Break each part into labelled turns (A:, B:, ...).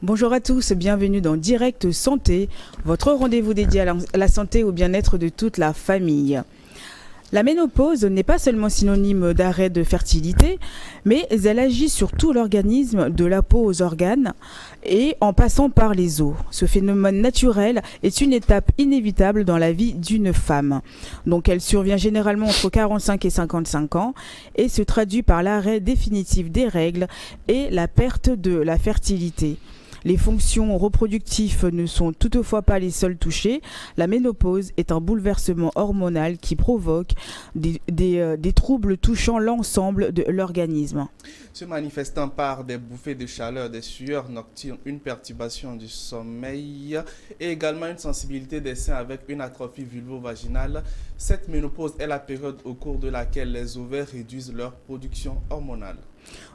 A: Bonjour à tous, bienvenue dans Direct Santé, votre rendez-vous dédié à la santé et au bien-être de toute la famille. La ménopause n'est pas seulement synonyme d'arrêt de fertilité, mais elle agit sur tout l'organisme, de la peau aux organes et en passant par les os. Ce phénomène naturel est une étape inévitable dans la vie d'une femme. Donc elle survient généralement entre 45 et 55 ans et se traduit par l'arrêt définitif des règles et la perte de la fertilité. Les fonctions reproductives ne sont toutefois pas les seules touchées. La ménopause est un bouleversement hormonal qui provoque des troubles touchant l'ensemble de l'organisme.
B: Se manifestant par des bouffées de chaleur, des sueurs nocturnes, une perturbation du sommeil et également une sensibilité des seins avec une atrophie vulvo-vaginale, cette ménopause est la période au cours de laquelle les ovaires réduisent leur production hormonale.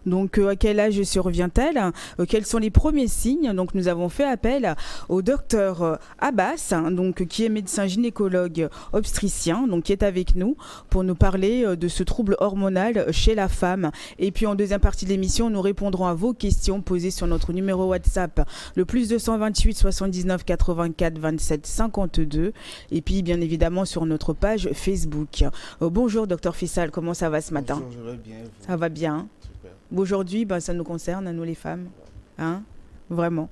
A: Donc, à quel âge survient-elle? Quels sont les premiers signes? Donc, nous avons fait appel au docteur Abbas, donc, qui est médecin gynécologue obstétricien, donc, qui est avec nous pour nous parler de ce trouble hormonal chez la femme. Et puis, en deuxième partie de l'émission, nous répondrons à vos questions posées sur notre numéro WhatsApp, le plus 228 79 84 27 52. Et puis, bien évidemment, sur notre page Facebook. Bonjour, docteur Fissal, comment ça va ce matin?
B: Bonjour, je vais bien. Vous?
A: Ça va bien. Aujourd'hui, ça nous concerne, à nous les femmes. Hein? Vraiment.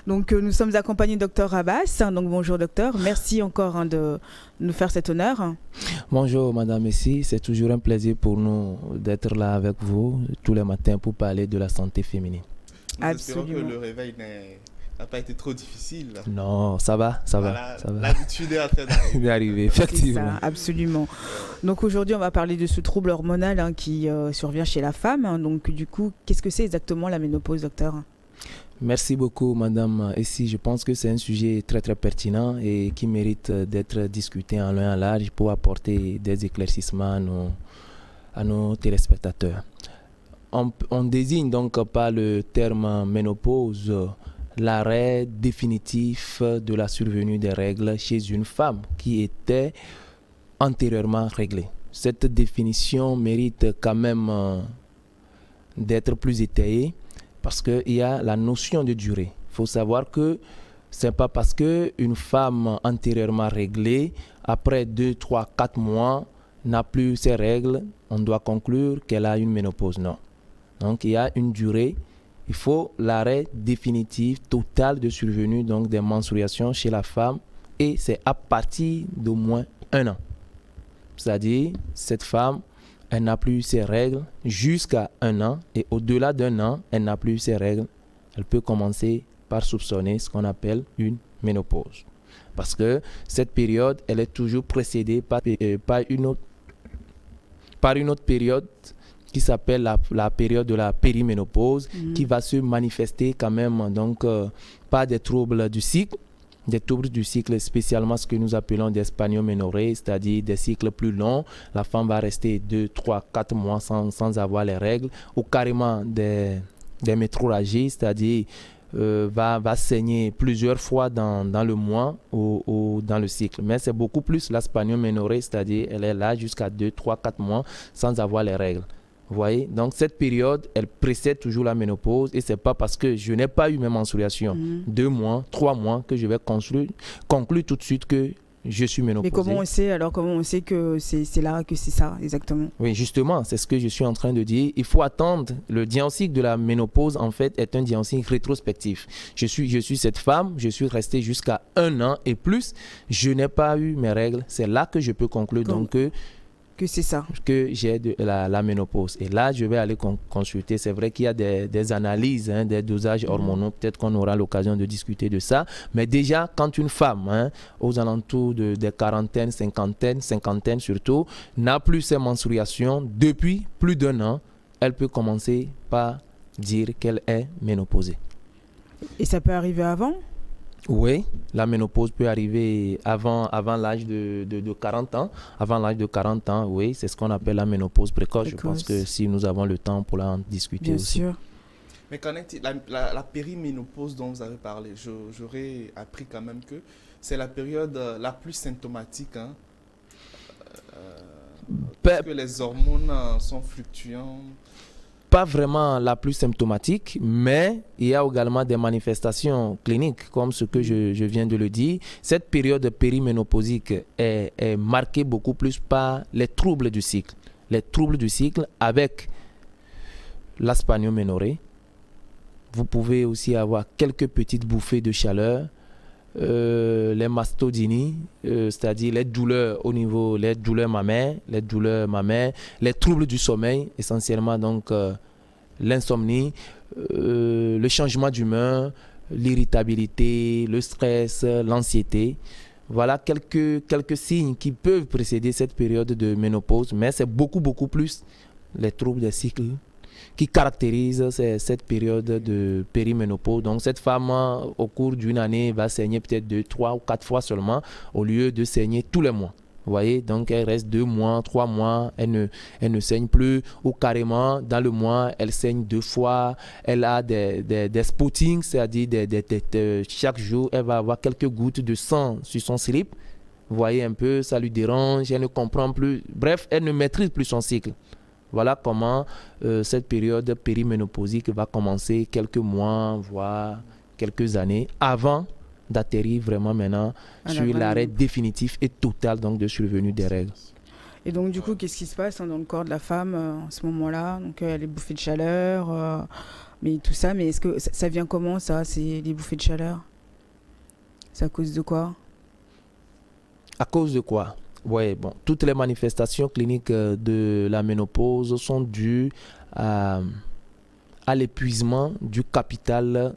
A: Donc, nous sommes accompagnés de Dr Abbas. Donc, bonjour docteur. Merci encore de nous faire cet honneur.
C: Bonjour Madame Messi. C'est toujours un plaisir pour nous d'être là avec vous tous les matins pour parler de la santé féminine.
B: Nous espérons que le réveil n'a pas été trop difficile.
C: Non, ça va.
B: L'habitude est en train
C: d'arriver, effectivement.
A: C'est ça, absolument. Donc aujourd'hui, on va parler de ce trouble hormonal qui survient chez la femme. Donc du coup, qu'est-ce que c'est exactement la ménopause, docteur?
C: Merci beaucoup, Madame Essie. Je pense que c'est un sujet très très pertinent et qui mérite d'être discuté en long et en large pour apporter des éclaircissements à nos téléspectateurs. On désigne donc par le terme ménopause l'arrêt définitif de la survenue des règles chez une femme qui était antérieurement réglée. Cette définition mérite quand même d'être plus étayée parce qu'il y a la notion de durée. Il faut savoir que ce n'est pas parce qu'une femme antérieurement réglée, après 2, 3, 4 mois, n'a plus ses règles, on doit conclure qu'elle a une ménopause. Non. Donc il y a une durée. Il faut l'arrêt définitif, total de survenue donc des menstruations chez la femme et c'est à partir d'au moins 1 an. C'est-à-dire, cette femme, elle n'a plus ses règles jusqu'à 1 an et au-delà d'1 an, elle n'a plus ses règles. Elle peut commencer par soupçonner ce qu'on appelle une ménopause. Parce que cette période, elle est toujours précédée par une autre période qui s'appelle la période de la périménopause, qui va se manifester quand même donc par des troubles du cycle, spécialement ce que nous appelons des spanioménorrhées, c'est-à-dire des cycles plus longs. La femme va rester 2, 3, 4 mois sans avoir les règles, ou carrément des métrorragies, c'est-à-dire va saigner plusieurs fois dans le mois ou dans le cycle. Mais c'est beaucoup plus la spanioménorrhée, c'est-à-dire elle est là jusqu'à 2, 3, 4 mois sans avoir les règles. Vous voyez, donc cette période, elle précède toujours la ménopause et c'est pas parce que je n'ai pas eu mes menstruations 2 mois, 3 mois que je vais conclure tout de suite que je suis ménopausée.
A: Mais comment on sait que c'est là que c'est ça exactement?
C: Oui, justement, c'est ce que je suis en train de dire. Il faut attendre. Le diagnostic de la ménopause, en fait, est un diagnostic rétrospectif. Je suis cette femme, je suis restée jusqu'à 1 an et plus. Je n'ai pas eu mes règles. C'est là que je peux conclure donc
A: que c'est ça,
C: que j'ai la ménopause. Et là, je vais aller consulter. C'est vrai qu'il y a des analyses, des dosages hormonaux. Peut-être qu'on aura l'occasion de discuter de ça. Mais déjà, quand une femme, aux alentours des quarantaines, cinquantaines surtout, n'a plus ses menstruations depuis plus d'1 an, elle peut commencer par dire qu'elle est ménopausée.
A: Et ça peut arriver avant?
C: Oui, la ménopause peut arriver avant l'âge de 40 ans. Avant l'âge de 40 ans, oui, c'est ce qu'on appelle la ménopause précoce. Je pense que si nous avons le temps pour en discuter aussi.
A: Bien sûr.
B: Mais qu'en est-il, la périménopause dont vous avez parlé, j'aurais appris quand même que c'est la période la plus symptomatique. Parce que les hormones sont fluctuantes.
C: pas vraiment la plus symptomatique, mais il y a également des manifestations cliniques, comme ce que je viens de le dire. Cette période périménopausique est marquée beaucoup plus par les troubles du cycle. Les troubles du cycle avec l'aspagnoménorrhée. Vous pouvez aussi avoir quelques petites bouffées de chaleur, les mastodynies, c'est-à-dire les douleurs au niveau, les douleurs mammaires, les troubles du sommeil, essentiellement donc l'insomnie, le changement d'humeur, l'irritabilité, le stress, l'anxiété. Voilà quelques signes qui peuvent précéder cette période de ménopause, mais c'est beaucoup plus les troubles des cycles qui caractérisent cette période de périménopause. Donc cette femme, au cours d'une année, va saigner peut-être 2, 3 ou 4 fois seulement, au lieu de saigner tous les mois. Vous voyez, donc elle reste 2 mois, 3 mois, elle ne saigne plus, ou carrément dans le mois, elle saigne 2 fois, elle a des spottings, c'est-à-dire chaque jour, elle va avoir quelques gouttes de sang sur son slip. Vous voyez un peu, ça lui dérange, elle ne comprend plus, bref, elle ne maîtrise plus son cycle. Voilà comment cette période périménopausique va commencer quelques mois, voire quelques années, avant d'atterrir vraiment maintenant sur l'arrêt définitif et total donc, de survenue des règles.
A: Et donc du coup, qu'est-ce qui se passe dans le corps de la femme en ce moment-là? Donc elle est bouffée de chaleur, mais tout ça, mais est-ce que ça vient comment ça, c'est les bouffées de chaleur? C'est à cause de quoi?
C: À cause de quoi? Oui, bon, toutes les manifestations cliniques de la ménopause sont dues à l'épuisement du capital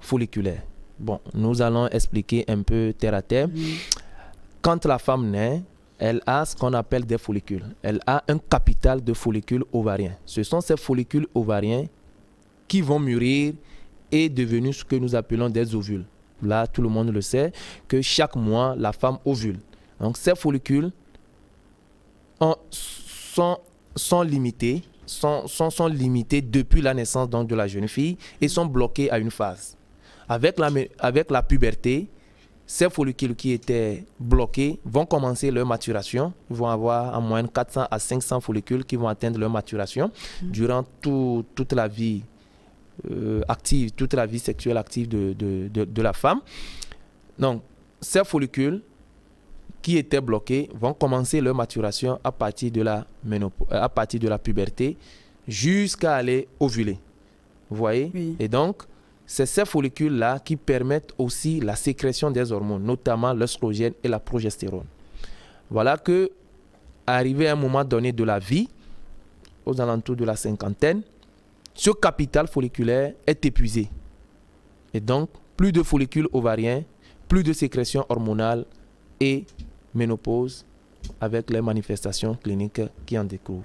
C: folliculaire. Bon, nous allons expliquer un peu terre à terre. Quand la femme naît, elle a ce qu'on appelle des follicules. Elle a un capital de follicules ovariens. Ce sont ces follicules ovariens qui vont mûrir et devenir ce que nous appelons des ovules. Là, tout le monde le sait, que chaque mois, la femme ovule. Donc, ces follicules sont limités depuis la naissance donc, de la jeune fille et sont bloqués à une phase. Avec la puberté, ces follicules qui étaient bloqués vont commencer leur maturation. Ils vont avoir en moyenne 400 à 500 follicules qui vont atteindre leur maturation durant toute la vie active, toute la vie sexuelle active de la femme. Donc, ces follicules qui étaient bloqués vont commencer leur maturation à partir de la puberté jusqu'à aller ovuler. Vous voyez? Oui. Et donc, c'est ces follicules-là qui permettent aussi la sécrétion des hormones, notamment l'œstrogène et la progestérone. Voilà que, arrivé à un moment donné de la vie, aux alentours de la cinquantaine, ce capital folliculaire est épuisé. Et donc, plus de follicules ovariens, plus de sécrétion hormonale et ménopause avec les manifestations cliniques qui en découlent.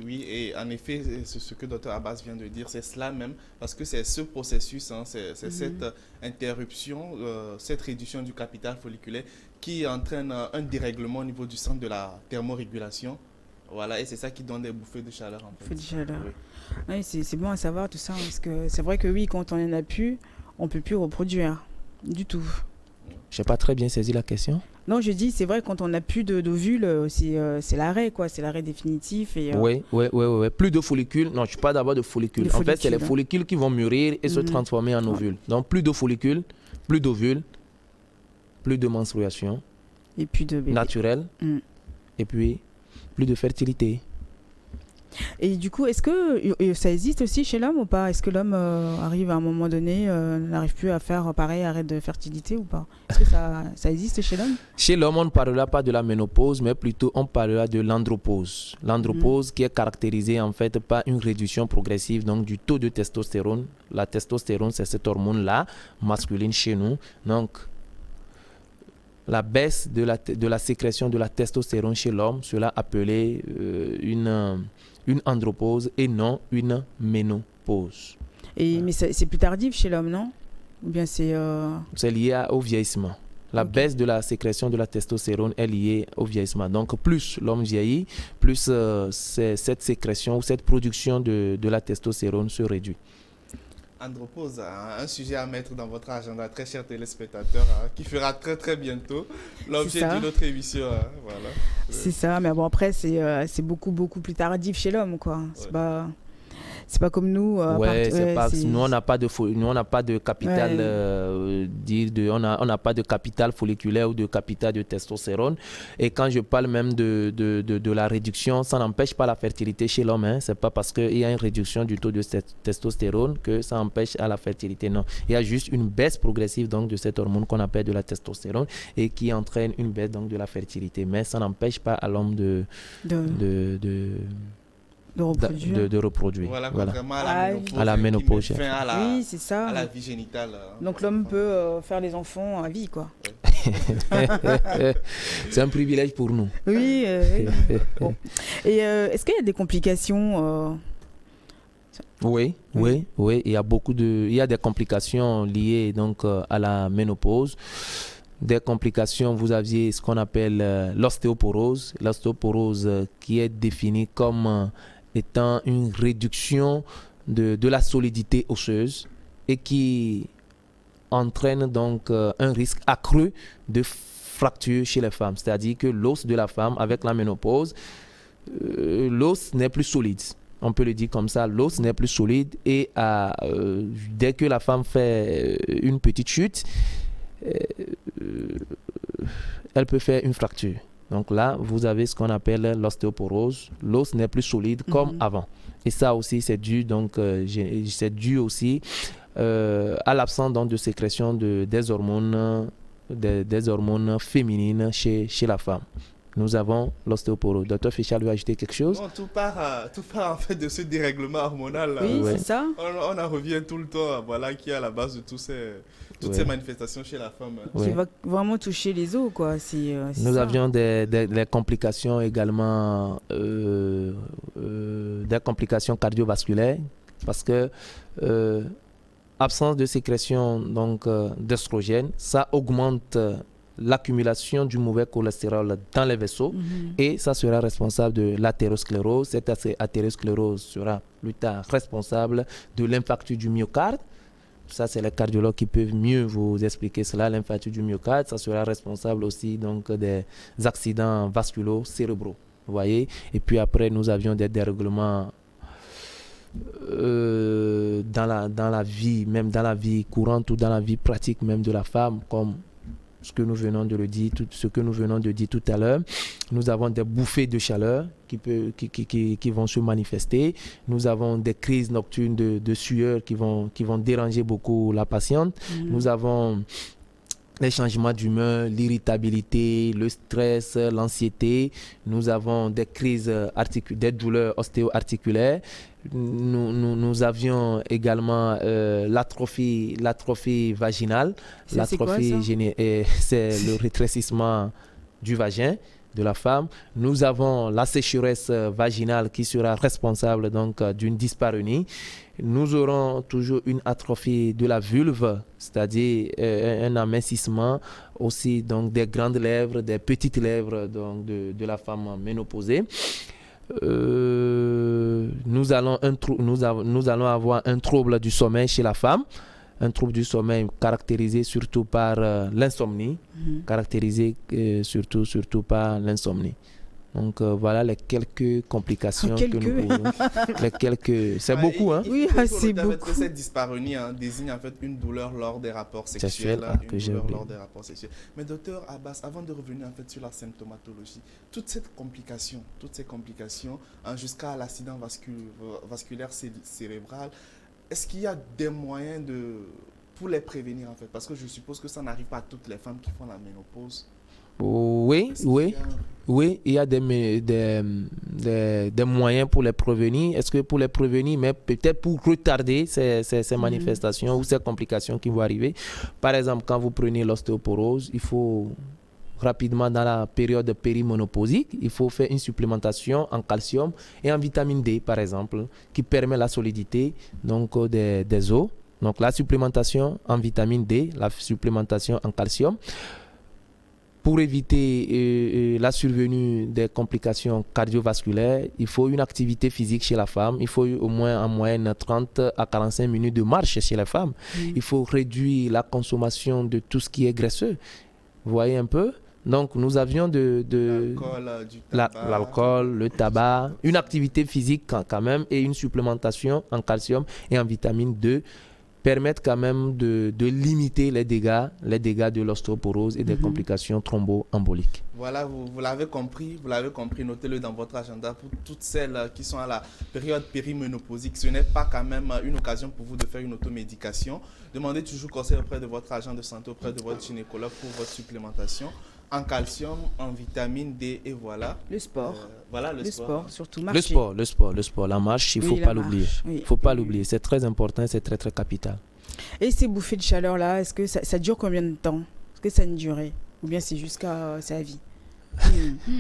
B: Oui, et en effet, c'est ce que Dr Abbas vient de dire, c'est cela même, parce que c'est ce processus, c'est cette interruption, cette réduction du capital folliculaire qui entraîne un dérèglement au niveau du centre de la thermorégulation. Voilà, et c'est ça qui donne des bouffées de chaleur.
A: Bouffées de chaleur. Oui, c'est bon à savoir tout ça, parce que c'est vrai que oui, quand on n'en a plus, on ne peut plus reproduire du tout.
C: Je n'ai pas très bien saisi la question.
A: Non, je dis, c'est vrai, quand on n'a plus d'ovules, c'est l'arrêt, quoi. C'est l'arrêt définitif. Et,
C: Oui. Plus de follicules. Non, je ne parle d'abord de follicules. En fait, c'est les follicules qui vont mûrir et se transformer en ovules. Donc, plus de follicules, plus d'ovules, plus de menstruation.
A: Et puis de bébés.
C: Naturelle. Et puis, plus de fertilité.
A: Et du coup, est-ce que ça existe aussi chez l'homme ou pas? Est-ce que l'homme arrive à un moment donné, n'arrive plus à faire pareil, arrêt de fertilité ou pas? Est-ce que ça existe chez l'homme?
C: Chez l'homme, on ne parlera pas de la ménopause, mais plutôt on parlera de l'andropause. L'andropause qui est caractérisée en fait par une réduction progressive donc, du taux de testostérone. La testostérone, c'est cette hormone-là, masculine chez nous. Donc, la baisse de la sécrétion de la testostérone chez l'homme, cela appelé une andropause et non une ménopause.
A: Mais c'est plus tardif chez l'homme, non? Ou bien c'est
C: lié au vieillissement. La baisse de la sécrétion de la testostérone est liée au vieillissement. Donc, plus l'homme vieillit, plus cette sécrétion ou cette production de la testostérone se réduit.
B: andropause, un sujet à mettre dans votre agenda, très chers téléspectateurs, qui fera très très bientôt l'objet d'une autre émission. Voilà.
A: C'est ça, mais bon, après, c'est beaucoup, beaucoup plus tardif chez l'homme, quoi. C'est pas comme nous.
C: Nous on n'a pas de capital, on n'a pas de capital folliculaire ou de capital de testostérone. Et quand je parle même de la réduction, ça n'empêche pas la fertilité chez l'homme. Hein. C'est pas parce qu'il y a une réduction du taux de testostérone que ça empêche à la fertilité. Non, il y a juste une baisse progressive donc de cette hormone qu'on appelle de la testostérone et qui entraîne une baisse donc de la fertilité. Mais ça n'empêche pas à l'homme de reproduire.
B: Voilà, contrairement
C: à la ménopause.
B: Qui met fin
A: oui, c'est ça.
B: À la vie génitale.
A: Donc l'homme peut faire les enfants à vie, quoi.
C: C'est un privilège pour nous.
A: Oui. Bon. Et est-ce qu'il y a des complications
C: Oui. Il y a des complications liées donc à la ménopause. Des complications, vous aviez ce qu'on appelle l'ostéoporose. L'ostéoporose qui est définie comme étant une réduction de la solidité osseuse et qui entraîne donc un risque accru de fracture chez les femmes. C'est-à-dire que l'os de la femme, avec la ménopause, l'os n'est plus solide. On peut le dire comme ça, l'os n'est plus solide et dès que la femme fait une petite chute, elle peut faire une fracture. Donc là, vous avez ce qu'on appelle l'ostéoporose. L'os n'est plus solide comme avant. Et ça aussi, c'est dû aussi à l'absence donc, de sécrétion des hormones féminines chez la femme. Nous avons l'ostéoporose. Docteur Fischal veut ajouter quelque chose?
B: Non, tout part en fait de ce dérèglement hormonal.
A: Oui, c'est ça.
B: On en revient tout le temps, voilà, qui est à la base de toutes ces manifestations chez la femme.
A: Qui va vraiment toucher les os, quoi.
C: Nous avions des complications également, des complications cardiovasculaires, parce que absence de sécrétion donc d'estrogène, ça augmente l'accumulation du mauvais cholestérol dans les vaisseaux et ça sera responsable de l'athérosclérose. Cette athérosclérose sera plus tard responsable de l'infarctus du myocarde. Ça, c'est les cardiologues qui peuvent mieux vous expliquer cela. L'infarctus du myocarde, ça sera responsable aussi donc des accidents vasculo-cérébraux. Vous voyez? Et puis après, nous avions des dérèglements dans la vie, même dans la vie courante ou dans la vie pratique même de la femme, comme ce que nous venons de dire tout à l'heure. Nous avons des bouffées de chaleur qui vont se manifester. Nous avons des crises nocturnes de sueur qui vont déranger beaucoup la patiente. Nous avons les changements d'humeur, l'irritabilité, le stress, l'anxiété. Nous avons des crises des douleurs ostéo-articulaires. Nous avions également l'atrophie vaginale. L'atrophie, c'est le rétrécissement du vagin de la femme. Nous avons la sécheresse vaginale qui sera responsable donc d'une dyspareunie. Nous aurons toujours une atrophie de la vulve, c'est-à-dire un amincissement aussi donc des grandes lèvres, des petites lèvres donc de la femme ménopausée. Nous allons avoir un trouble du sommeil chez la femme, un trouble du sommeil caractérisé surtout par l'insomnie, surtout par l'insomnie. Donc voilà les quelques complications que nous pouvons. C'est beaucoup, hein?
A: Oui, c'est beaucoup.
B: Cette dyspareunie désigne en fait une douleur lors des rapports sexuels. Mais docteur Abbas, avant de revenir en fait sur la symptomatologie, toutes ces complications jusqu'à l'accident vasculaire cérébral, est-ce qu'il y a des moyens pour les prévenir en fait? Parce que je suppose que ça n'arrive pas à toutes les femmes qui font la ménopause.
C: Oui, il y a des moyens pour les prévenir. Est-ce que pour les prévenir, mais peut-être pour retarder ces manifestations ou ces complications qui vont arriver. Par exemple, quand vous prenez l'ostéoporose, il faut rapidement dans la période périménopausique, il faut faire une supplémentation en calcium et en vitamine D, par exemple, qui permet la solidité donc, des os. Donc la supplémentation en vitamine D, la supplémentation en calcium. pour éviter la survenue des complications cardiovasculaires, il faut une activité physique chez la femme. Il faut au moins en moyenne 30 à 45 minutes de marche chez la femme. Il faut réduire la consommation de tout ce qui est graisseux. Vous voyez un peu? Donc, nous avions l'alcool, le tabac, une activité physique quand même et une supplémentation en calcium et en vitamine D permettent quand même de limiter les dégâts de l'ostéoporose et des complications thromboemboliques.
B: Voilà, vous l'avez compris, notez-le dans votre agenda pour toutes celles qui sont à la période périménopausique. Ce n'est pas quand même une occasion pour vous de faire une automédication. Demandez toujours conseil auprès de votre agent de santé, auprès de votre gynécologue pour votre supplémentation en calcium, en vitamine D et voilà.
A: Le sport.
B: Le
A: sport, surtout marcher.
C: Le sport, la marche, il ne faut pas l'oublier. Il ne faut pas l'oublier, c'est très important, c'est très très capital.
A: Et ces bouffées de chaleur là, est-ce que ça dure combien de temps? Est-ce que ça a une durée? Ou bien c'est jusqu'à sa vie?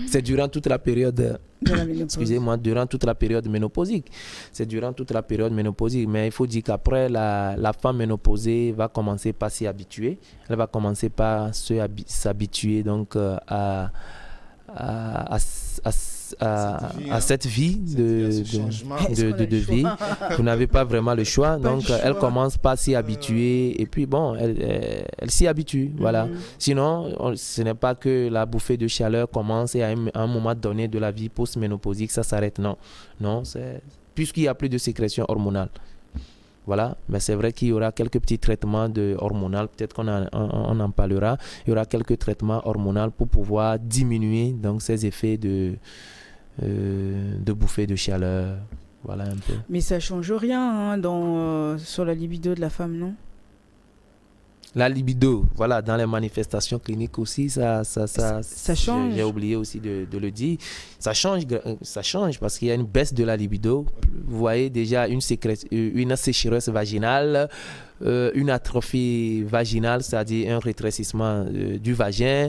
C: C'est durant toute la période,
A: excusez-moi,
C: durant toute la période ménopausique. C'est durant toute la période ménopausique. Mais il faut dire qu'après, la femme ménopausée va commencer par s'y habituer. Elle va commencer par s'habituer donc à cette vie de vie. Vous n'avez pas vraiment le choix. Donc, elle commence par s'y habituer. Et puis, bon, elle s'y habitue. Voilà. Sinon, ce n'est pas que la bouffée de chaleur commence et à un moment donné de la vie post-ménopausique, ça s'arrête. Non, puisqu'il n'y a plus de sécrétion hormonale. Voilà, mais c'est vrai qu'il y aura quelques petits traitements hormonaux, peut-être qu'on en parlera. Il y aura quelques traitements hormonaux pour pouvoir diminuer donc, ces effets de bouffée de chaleur. Voilà un peu.
A: Mais ça ne change rien sur la libido de la femme, non?
C: La libido, voilà, dans les manifestations cliniques aussi, ça
A: change.
C: J'ai oublié aussi de le dire. Ça change parce qu'il y a une baisse de la libido. Vous voyez déjà une sécheresse vaginale, une atrophie vaginale, c'est-à-dire un rétrécissement du vagin,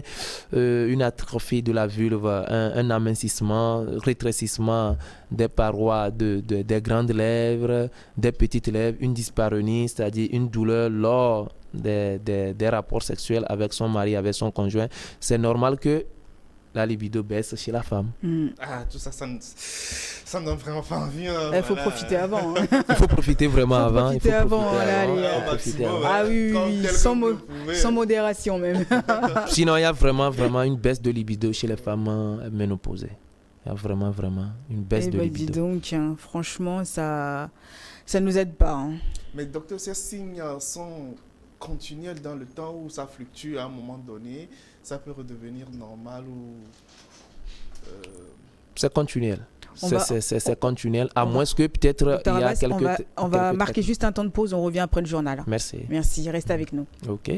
C: une atrophie de la vulve, un amincissement, rétrécissement des parois des grandes lèvres, des petites lèvres, une dyspareunie, c'est-à-dire une douleur lors des rapports sexuels avec son mari, avec son conjoint. C'est normal que la libido baisse chez la femme.
B: Tout ça, ça me donne vraiment pas envie.
A: Il faut profiter avant.
C: Il faut profiter vraiment avant.
A: Il faut profiter avant. Ah oui, sans modération même.
C: Sinon, il y a vraiment une baisse de libido chez les femmes ménopausées. Il y a vraiment une baisse de libido.
A: Donc, franchement, ça nous aide pas.
B: Mais docteur, ces signes sont continuels dans le temps ou ça fluctue à un moment donné, ça peut redevenir normal ou...
C: C'est continuel. C'est continuel, à moins que peut-être il y a quelques...
A: On va marquer juste un temps de pause, on revient après le journal.
C: Merci.
A: Merci, reste avec nous.
C: OK.